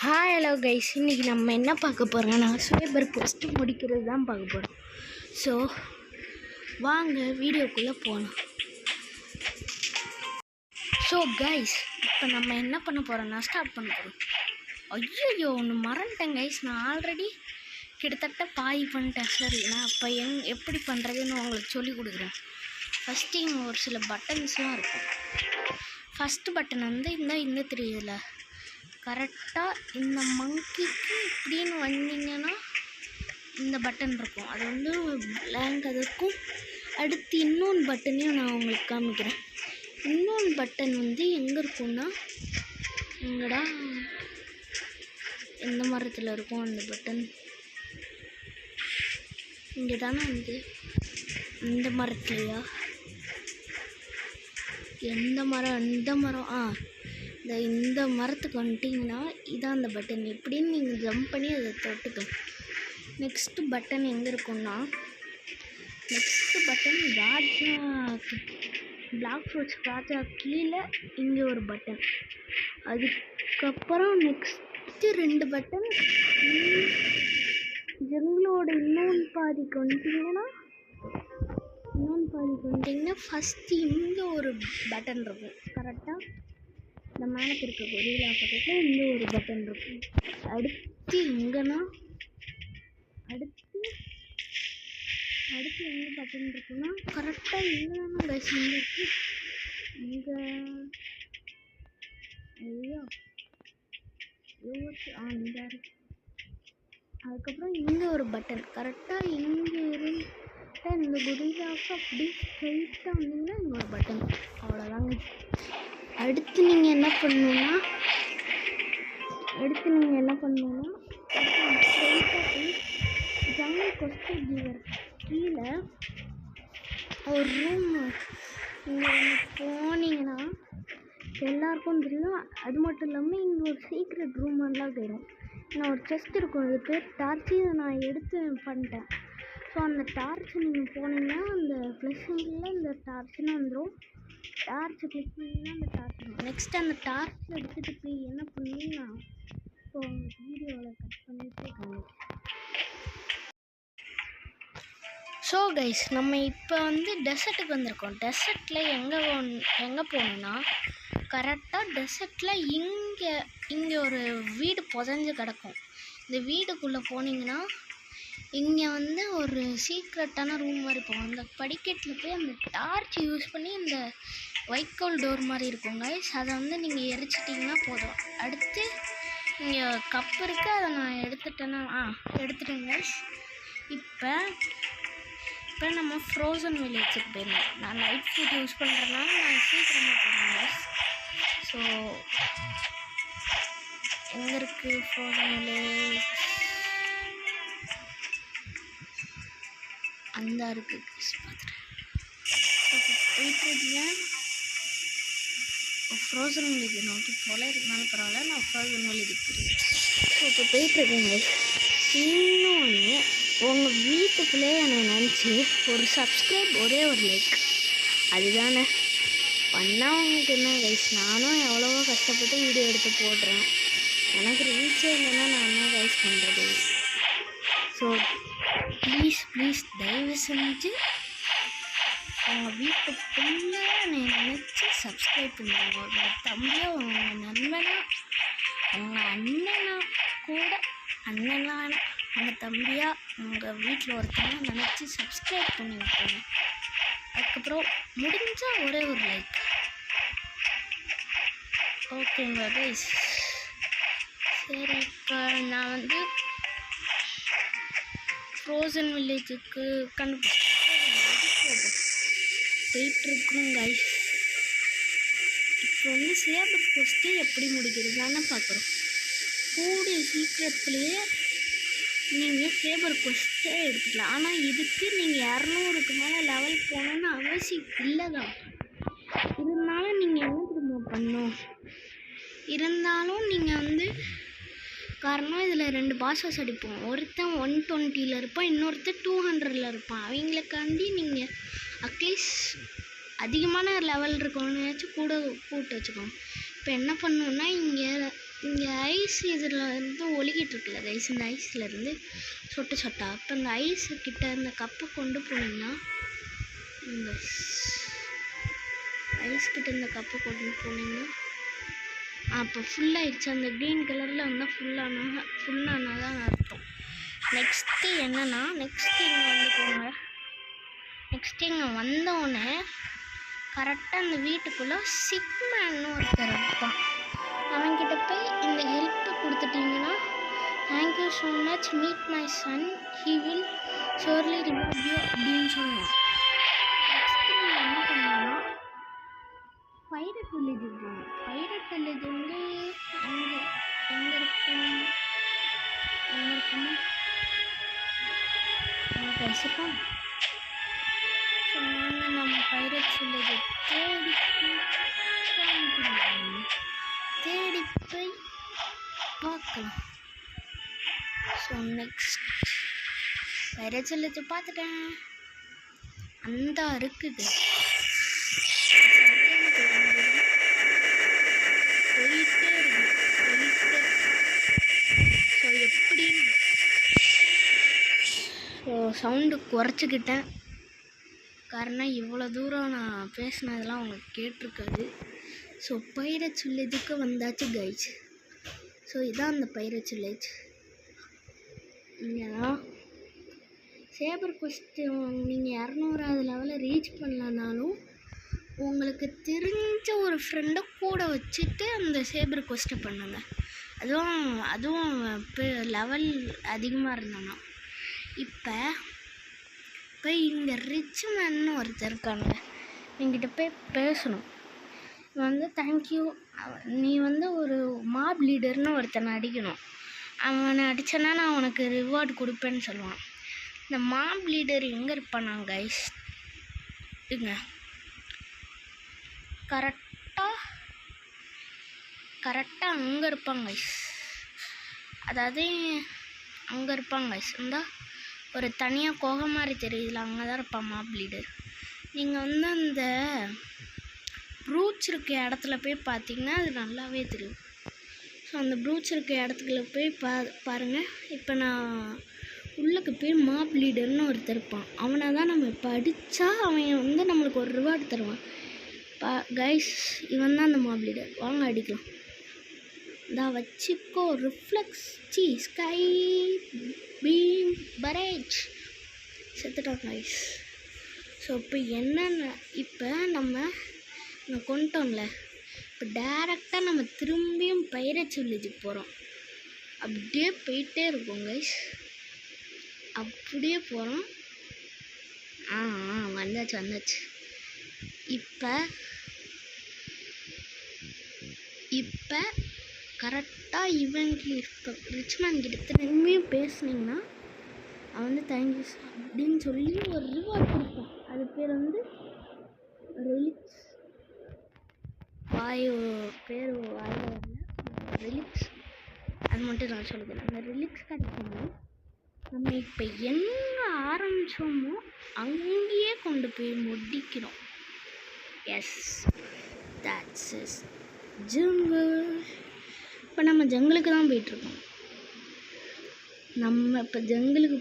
Hello guys, இன்றைக்கி நம்ம என்ன பார்க்க போகிறோம்னா சைபர் போஸ்ட்டு முடிக்கிறது தான் பார்க்க போகிறோம். ஸோ வாங்க வீடியோக்குள்ளே போகலாம். ஸோ கைஸ், இப்போ நம்ம என்ன பண்ண போகிறோம்னா ஸ்டார்ட் பண்ண போகிறோம். ஐயோ ஒன்று மறந்துட்டேன் கைஸ், நான் ஆல்ரெடி கிட்டத்தட்ட பாய் பண்ணிட்டேன். சரி, நான் இப்போ எப்படி பண்ணுறதுன்னு உங்களுக்கு சொல்லி கொடுக்குறேன். ஃபஸ்ட்டு இங்கே ஒரு சில பட்டன்ஸ்லாம் இருக்கும். ஃபஸ்ட்டு பட்டன் வந்து இந்த தெரியுதுல, கரெக்டாக இந்த மங்கிக்கு இப்படின்னு வந்தீங்கன்னா இந்த பட்டன் இருக்கும். அது வந்து பிளாங்க். அதுக்கும் அடுத்து இன்னொன்று பட்டனையும் நான் உங்களுக்கு காமிக்கிறேன். இன்னொன்று பட்டன் வந்து எங்கே இருக்கும்னா இங்கடா எந்த மரத்தில் இருக்கும் அந்த பட்டன். இங்கே தானே வந்து இந்த மரத்துலையா, எந்த மரம், இந்த மரம், இந்த மரத்துக்கு வந்துட்டிங்கன்னா இதான் அந்த பட்டன். எப்படின்னு நீங்கள் ஜம்ப் பண்ணி அதை தொட்டுக்கலாம். நெக்ஸ்ட்டு பட்டன் எங்கே இருக்குன்னா, நெக்ஸ்ட்டு பட்டன் ராஜா, பிளாக் ஃப்ரூட்ஸ் ராஜா கீழே இங்கே ஒரு பட்டன். அதுக்கப்புறம் நெக்ஸ்ட்டு 2 பட்டன் எங்களோட இன்னொன்று பாதிக்கு வந்துட்டிங்கன்னா ஃபஸ்ட்டு இங்கே ஒரு பட்டன் இருக்கும். கரெக்டாக இந்த மேனக்கு இருக்க கொரில்லா பக்கத்தில் இங்கே ஒரு பட்டன் இருக்கும். அடுத்து எங்கன்னா அடுத்து எங்கே பட்டன் இருக்குன்னா கரெக்டாக இங்கே தானே கைஸ் இருக்கு. இங்கே ஐயோ இந்த இருக்கு. அதுக்கப்புறம் இங்கே ஒரு பட்டன். கரெக்டாக இங்கே இருந்துட்டு இந்த கொரில்லாவுக்கு அப்படி ஸ்ட்ரைட்டாக வந்தீங்கன்னா இங்கே ஒரு பட்டன். அவ்வளோதாங்க. அடுத்து நீங்கள் என்ன பண்ணணுன்னா ஜங்கல் கொஸ்டின் ஜீவர் கீழே ஒரு ரூம் இங்கே போனீங்கன்னா எல்லாருக்கும் தெரியும். அது மட்டும் இல்லாமல் இங்கே ஒரு சீக்ரெட் ரூம் எல்லாம் தெரியும். நான் ஒரு செஸ்ட் இருக்கும், அது பேர் டார்ச்சு. இதை நான் எடுத்து பண்ணிட்டேன். ஸோ அந்த டார்ச் நீங்கள் போனீங்கன்னா அந்த ப்ளஸ்ஸிங்கில் இந்த டார்ச்சுன்னு வந்துடும். டார்ச் கிளிக் பண்ணிங்கன்னா அந்த டார்ச் வரும். நெக்ஸ்ட் அந்த டார்ச் எடுத்துகிட்டு போய் என்ன பண்ணீங்கன்னா இப்போ உங்களுக்கு வீடியோவில் கட் பண்ணிட்டு காமிக்கிறேன். ஸோ கைஸ், நம்ம இப்போ வந்து டெசர்ட்டுக்கு வந்திருக்கோம். டெசர்ட்டில் எங்கே போகணுன்னா கரெக்டாக டெசர்ட்டில் இங்கே ஒரு வீடு புதஞ்சு கிடக்கும். இந்த வீடுக்குள்ளே போனீங்கன்னா இங்கே வந்து ஒரு சீக்ரெட்டான ரூம் மாதிரி போகும். அந்த படிக்கட்டில் போய் அந்த டார்ச் யூஸ் பண்ணி இந்த ஒயிட் கோல் டோர் மாதிரி இருக்கும் கைஸ். அதை வந்து நீங்கள் எரிச்சிட்டிங்கன்னா போதும். அடுத்து இங்கே கப் இருக்குது, அதை நான் எடுத்துட்டேன் கைஸ். இப்போ நம்ம ஃப்ரோசன் வில்லேஜுக்கு போயிருந்தோம். நான் நைட் ஃபுட் யூஸ் பண்ணுறதுனால நான் சீக்கிரமாக போகிறேன் கைஸ். ஸோ எங்கே இருக்குது ஃப்ரோசன் வில்லேஜ்? அந்த இருக்குது பார்த்துட்டேன். போயிட்டுருக்கேன். ஃப்ரோசன் வில்லேஜ் நோக்கி போல இருந்தாலும் பரவாயில்ல, நான் ஃப்ரோசன் வில்லேஜுக்கு போயிருக்கேன். ஸோ இப்போ போயிட்டுருக்கேங்க. இன்னொன்று, உங்கள் வீட்டுக்குள்ளே என்னை நினச்சி ஒரு சப்ஸ்கிரைப், ஒரே ஒரு லைக், அதுதானே பண்ணால் உங்களுக்கு என்ன கைஸ். நானும் எவ்வளவோ கஷ்டப்பட்டு வீடியோ எடுத்து போடுறேன். எனக்கு ரீச்சே இல்லைன்னா நான் என்ன கைஸ் பண்ணுறது? ஸோ ப்ளீஸ் தயவு செஞ்சு உங்கள் வீட்டுக்குள்ளே என்னை நினச்சி சப்ஸ்கிரைப் பண்ணுவாங்க. உங்கள் தம்பியோ, உங்கள் நண்பனா, உங்கள் அண்ணனா கூட, உங்கள் தம்பியா, உங்கள் வீட்டில் ஒருத்தவங்க நினச்சி சப்ஸ்கிரைப் பண்ணி விட்டுருங்க. அதுக்கப்புறம் முடிஞ்சால் ஒரே ஒரு லைக். ஓகேங்களா கைஸ்? சரி, இப்போ நான் வந்து ஃப்ரோசன் வில்லேஜுக்கு போயிட்டுருக்கோம் கைஸ். இப்போ வந்து சைபர் போஸ்ட்டு எப்படி முடிக்கிறதுன்னு பார்க்குறோம். கூடிய சீக்கிரத்துலேயே நீங்கள் சைபர் போஸ்ட்டை எடுத்துக்கலாம். ஆனால் இதுக்கு நீங்கள் 200க்கு மேலே லெவல் போகணுன்னு அவசியம் இல்லை தான். இருந்தாலும் நீங்கள் என்ன திரும்ப பண்ணணும், இருந்தாலும் நீங்கள் வந்து காரணம் இதில் 2 பாஸஸ் அடிப்போம். ஒருத்தன் 120ல் இருப்பான், இன்னொருத்தன் 200ல் இருப்பான். அவங்களுக்காண்டி நீங்கள் அட்லீஸ்ட் அதிகமான லெவல் இருக்கணும்னாச்சும் கூட கூப்பிட்டு வச்சுக்கோங்க. இப்போ என்ன பண்ணணுன்னா இங்கே ஐஸ் இதில் இருந்து ஒழுகிட்டு இருக்குல்ல கைஸ், இந்த ஐஸ்லேருந்து சொட்டு சொட்டா. அப்போ இந்த ஐஸு கிட்ட இந்த கப்பை கொண்டு போனீங்கன்னா, இந்த ஐஸ் கிட்ட இந்த கப்பை கொண்டு போனீங்கன்னா அப்போ ஃபுல்லாகிடுச்சு. அந்த க்ரீன் கலரில் வந்தால் ஃபுல்லானா தான் அர்த்தம். நெக்ஸ்ட்டு என்னென்னா, நெக்ஸ்ட்டு இங்கே வந்து போங்க. நெக்ஸ்ட்டு இங்கே வந்தோடனே கரெக்டாக அந்த வீட்டுக்குள்ளே சிக்மேன்னு ஒருத்தர் இருப்பான். அவன்கிட்ட போய் இந்த ஹெல்ப்பை கொடுத்துட்டிங்கன்னா, thank you so much, meet my son, he will surely reward you அப்படின்னு சொல்லுவான். நெக்ஸ்ட்டு நீங்கள் என்ன பண்ணணும்னா பைரட் வில்லேஜ் போகணும். பைரட் வில்லேஜ் வந்து எங்கே இருக்குன்னா பேசிப்போம். ஸோ நாங்கள் நம்ம பைரட் வில்லேஜை தேடி போய் பார்க்கலாம். ஸோ நெக்ஸ்ட் பைரட் வில்லேஜை பார்த்துட்டேன். அந்த இருக்குது போயிட்டே இருக்கு. ஸோ எப்படின்னு சவுண்டு குறைச்சிக்கிட்டேன். காரணம் இவ்வளோ தூரம் நான் பேசினதெல்லாம் உங்களுக்கு கேட்டிருக்காது. ஸோ பைரட் வில்லேஜுக்கு வந்தாச்சு கைஸ். ஸோ இதான் அந்த பைரட் வில்லேஜ். இங்கேனா சேபர் குவெஸ்ட்டு நீங்கள் 200வது லெவலில் ரீச் பண்ணலனாலும் உங்களுக்கு தெரிஞ்ச ஒரு ஃப்ரெண்டை கூட வச்சுட்டு அந்த சேபர் குவெஸ்ட்டை பண்ணுங்க. அதுவும் இப்போ லெவல் அதிகமாக இருந்தானா. இப்போ இங்கே ரிச் மேன்னு ஒருத்தர் இருக்காங்க, என்கிட்ட போய் பேசணும். வந்து தேங்க்யூ, நீ வந்து ஒரு மாப் லீடர்னு ஒருத்தனை அடிக்கணும். அவனை அடித்தனா நான் உனக்கு ரிவார்டு கொடுப்பேன்னு சொல்லுவான். இந்த மாப் லீடர் எங்கே இருப்பானா கைஸ்? இங்க கரெக்டாக அங்கே இருப்பாங்க கைஸ். அதாவது அங்கே இருப்பாங்க கைஸ். இந்த ஒரு தனியாக குகை மாதிரி தெரியுதுல, அங்கே தான் இருப்பான் மாப் லீடர். நீங்கள் வந்து அந்த ப்ரூச் இருக்க இடத்துல போய் பார்த்தீங்கன்னா அது நல்லாவே தெரியும். ஸோ அந்த ப்ரூச் இருக்க இடத்துக்குள்ள போய் பாருங்கள். இப்போ நான் உள்ளுக்கு போய் மாப் லீடர்னு ஒருத்தர் இருப்பான். அவனை தான் நம்ம இப்போ அடித்தா அவன் வந்து நம்மளுக்கு ஒரு ரிவார்டு தருவான். கைஸ் இவன் தான் அந்த மாப் லீடர். வாங்க அடிக்கலாம். தான் வச்சுக்கோ. ரிஃப்ளெக்ஸ் ஸ்கை பீம் பரேஜ் செத்துட்டோம் கைஸ். ஸோ இப்போ என்னென்ன இப்போ நம்ம கொண்டுட்டோம்ல, இப்போ டேரெக்டாக நம்ம திரும்பியும் பைரட் வில்லேஜுக்கு போகிறோம். அப்படியே போயிட்டே இருக்கோம் கைஸ். அப்படியே போகிறோம். வந்தாச்சு. இப்போ கரெக்டாக இப்போ ரிச்மேன் கிட்ட திரும்பியும் பேசுனீங்கன்னா அவன் வந்து தேங்க்யூ அப்படின்னு சொல்லி ஒரு ரிவார்ட் கொடுப்பான். அது பேர் வந்து ரெலிக்ஸ். பேர் வாயில் வரல. ரெலிக்ஸ் அது மட்டும் நான் சொல்லுறேன். அந்த ரெலிக்ஸ் கிடைக்கும்போது நம்ம இப்போ எங்கே ஆரம்பித்தோமோ அங்கேயே கொண்டு போய் முடிக்கிறோம். Yes, that's is jungle. இப்போ நம்ம ஜங்கிளுக்கு தான் போயிட்டுருக்கோம். நம்ம இப்போ ஜங்கிளுக்கு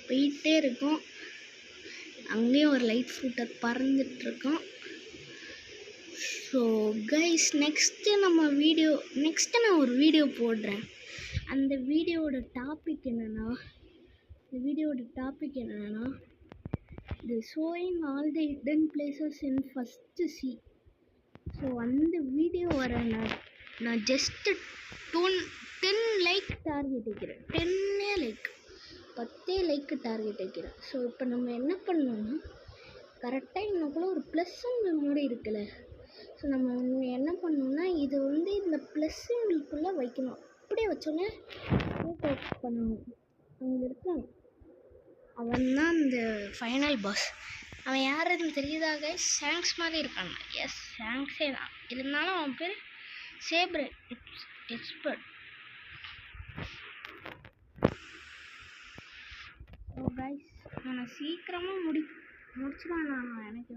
போயிட்டே இருக்கோம். அங்கேயும் ஒரு லைட் ஃப்ரூட்டர் பறந்துட்டுருக்கோம். ஸோ கைஸ் நெக்ஸ்ட்டு நான் ஒரு வீடியோ போடுறேன். அந்த வீடியோவோட டாபிக் என்னென்னா the showing all the hidden places in first C. So அந்த வீடியோ வர நான் ஜஸ்ட்டு 10 லைக் டார்கெட் வைக்கிறேன். 10 லைக்கு டார்கெட் வைக்கிறேன். ஸோ இப்போ நம்ம என்ன பண்ணோம்னா கரெக்டாக இன்னக்குள்ளே ஒரு ப்ளஸ் சிம்பிள் மாதிரி இருக்குல்ல. ஸோ நம்ம என்ன பண்ணோம்னா இது வந்து இந்த ப்ளஸ் சிம்பிள்குள்ளே வைக்கணும். அப்படியே வச்சோன்னே பண்ணணும். அங்கே இருக்கான், அவன் தான் இந்த ஃபைனல் பாஸ். அவன் யாருன்னு தெரியுதா கைஸ்? ஷாங்க்ஸ் மாதிரி இருக்கான். எஸ், ஷாங்க்ஸே தான். இருந்தாலும் அவன் பேர் சேபர் எக்ஸ்பர்ட். ஸோ கைஸ் நான் சீக்கிரமாக முடிச்சுதான். நான் எனக்கு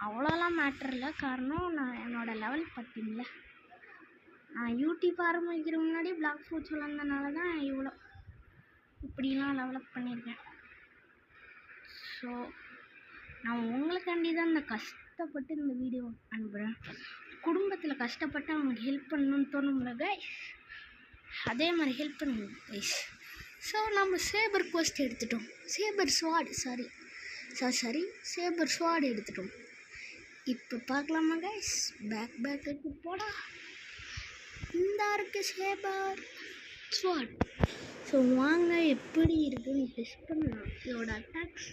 அவ்வளோலாம் மேட்டர் இல்லை. காரணம் நான் என்னோடய லெவல் பார்த்தீங்களா, யூடியூப் ஆரம்பிக்கிற முன்னாடி பிளாக் ஃப்ரூட்ஸ் வளர்ந்தனால தான் இவ்வளோ இப்படிலாம் டெவலப் பண்ணியிருக்கேன். ஸோ நான் உங்களுக்காண்டி தான் இந்த கஷ்டப்பட்டு இந்த வீடியோ அனுப்புகிறேன். குடும்பத்தில் கஷ்டப்பட்டு அவங்களுக்கு ஹெல்ப் பண்ணணும்னு தோணும்ல கைஸ், அதே மாதிரி ஹெல்ப் பண்ணுங்க கைஸ். ஸோ நம்ம சேபர் கோஸ்ட் எடுத்துட்டோம், சேபர் ஸ்வாட் எடுத்துட்டோம். இப்போ பார்க்கலாமா கைஸ்? பேக்கு போடா, இந்த இருக்கு சேபர் ஸ்வாட். ஸோ வாங்க எப்படி இருக்குன்னு டெஸ்ட் பண்ணலாம் இதோட அட்டாக்ஸ்.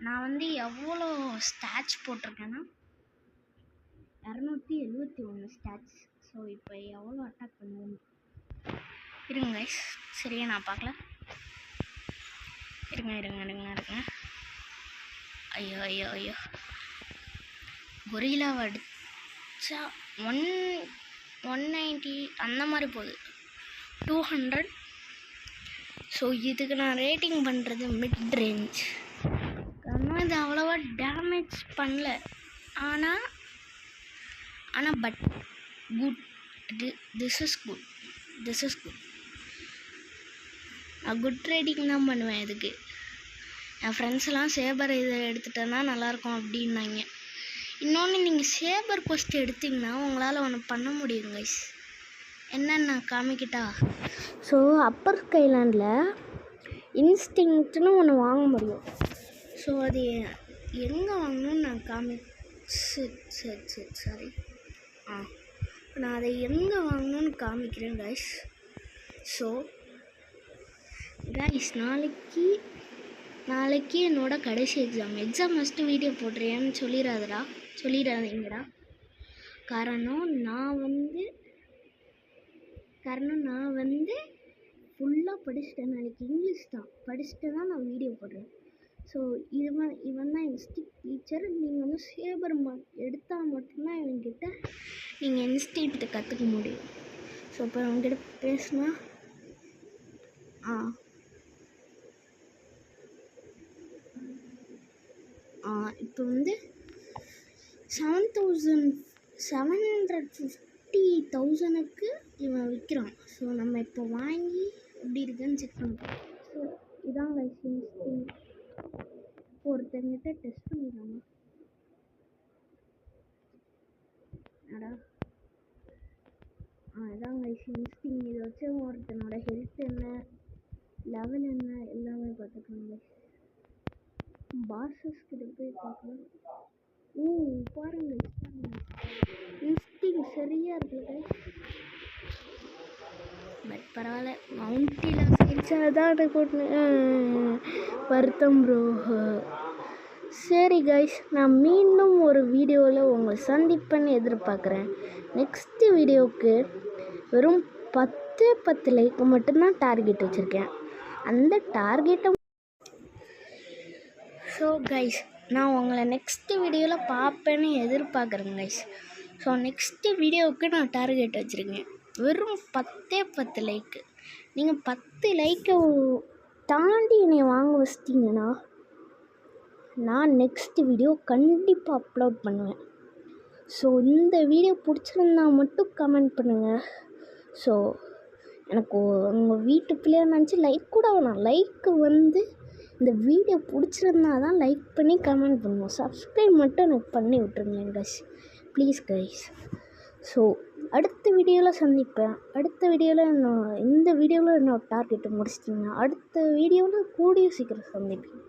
நான் எவ்வளோ ஸ்டாட்ச் போட்டிருக்கேன்னா 271 ஸ்டாட்ச். ஸோ இப்போ எவ்வளோ அட்டாக் பண்ணுவோம் இருங்க கைஸ், சரியா நான் பார்க்கல. இருங்க. ஐயோ கொரில்லாவை அடித்தா 190 அந்த மாதிரி போகுது, 200. ஸோ இதுக்கு நான் ரேட்டிங் பண்ணுறது மிட் ரேஞ்ச். காரணம் இது அவ்வளோவா டேமேஜ் பண்ணல, ஆனால் but good. This is good. நான் குட் ரேட்டிங் தான் பண்ணுவேன் இதுக்கு. என் ஃப்ரெண்ட்ஸ்லாம் சேபர் இதை எடுத்துட்டேன்னா நல்லாயிருக்கும் அப்படின்னாங்க. இன்னொன்று, நீங்கள் சேபர் கோஸ்ட் எடுத்திங்கன்னா உங்களால் ஒன்று பண்ண முடியும் கைஸ். என்னென்ன காமிக்கிட்டா? ஸோ அப்பர் ஸ்கைலாண்டில் இன்ஸ்டிங்க்ட்னு ஒன்று வாங்க முடியும். ஸோ அது எங்கே வாங்கணும்னு நான் சரி நான் அதை எங்கே வாங்கணும்னு காமிக்கிறேன் கைஸ். ஸோ கைஸ், நாளைக்கு என்னோட கடைசி எக்ஸாம் ஃபஸ்ட்டு வீடியோ போடுறேன்னு சொல்லிடாதீங்கடா. காரணம் நான் ஃபுல்லாக படிச்சுட்டேன். நாளைக்கு இங்கிலீஷ் தான் படிச்சுட்டு தான் நான் வீடியோ போடுறேன். ஸோ இவன் தான் இன்ஸ்டிங் டீச்சர். நீங்கள் சேபர் எடுத்தால் மட்டும்தான் இவன்கிட்ட நீங்கள் இன்ஸ்டிங்க்ட் கற்றுக்க முடியும். ஸோ இப்போ அவங்ககிட்ட பேசினா இப்போ 750,000க்கு இவன் விற்கிறான். ஸோ நம்ம இப்போ வாங்கி எப்படி இருக்குன்னு செக் பண்ணுறோம். ஸோ இதான் இன்ஸ்டிங். ஒருத்தங்கிட்ட டெஸ்ட் பண்ணிடலாமா? இதான் இன்ஸ்டிங். இதை வச்சு ஒருத்தனோட ஹெல்த் என்ன, லெவல் என்ன எல்லாமே பார்த்துக்கோங்க. பாசஸ் கிட்ட போய் பார்க்கலாம். பாருங்க இன்ஸ்டிங் சரியா இருக்குது. பட் பரவாயில்ல, மவுண்டில் சிரிச்சாதான் போட்டு வருத்தம் ப்ரோ. சரி கைஸ், நான் மீண்டும் ஒரு வீடியோவில் உங்களை சந்திப்பேன்னு எதிர்பார்க்குறேன். நெக்ஸ்ட்டு வீடியோவுக்கு வெறும் 10 லைக் மட்டும்தான் டார்கெட் வச்சுருக்கேன். அந்த டார்கெட்டை ஸோ கைஸ், நான் உங்களை நெக்ஸ்ட்டு வீடியோவில் பார்ப்பேன்னு எதிர்பார்க்குறேன் கைஸ். ஸோ நெக்ஸ்ட்டு வீடியோவுக்கு நான் டார்கெட் வச்சுருக்கேன் வெறும் 10 லைக்கு. நீங்கள் 10 லைக்கை தாண்டி என்னை வாங்க வச்சிட்டிங்கன்னா நான் நெக்ஸ்ட்டு வீடியோ கண்டிப்பாக அப்லோட் பண்ணுவேன். ஸோ இந்த வீடியோ பிடிச்சிருந்தா மட்டும் கமெண்ட் பண்ணுங்கள். ஸோ எனக்கு உங்கள் வீட்டு பிள்ளையாக நினச்சி லைக் கூட வேணாம். லைக்கு இந்த வீடியோ பிடிச்சிருந்தா தான் லைக் பண்ணி கமெண்ட் பண்ணுவோம். சப்ஸ்கிரைப் மட்டும் எனக்கு பண்ணி விட்டுருங்க கைஸ், ப்ளீஸ் கைஸ். ஸோ அடுத்த வீடியோவில் சந்திப்பேன். இந்த வீடியோவில் என்னோட டார்கெட்டை முடிச்சிட்டிங்கன்னா அடுத்த வீடியோவில் கூடிய சீக்கிரம் சந்திப்பேன்.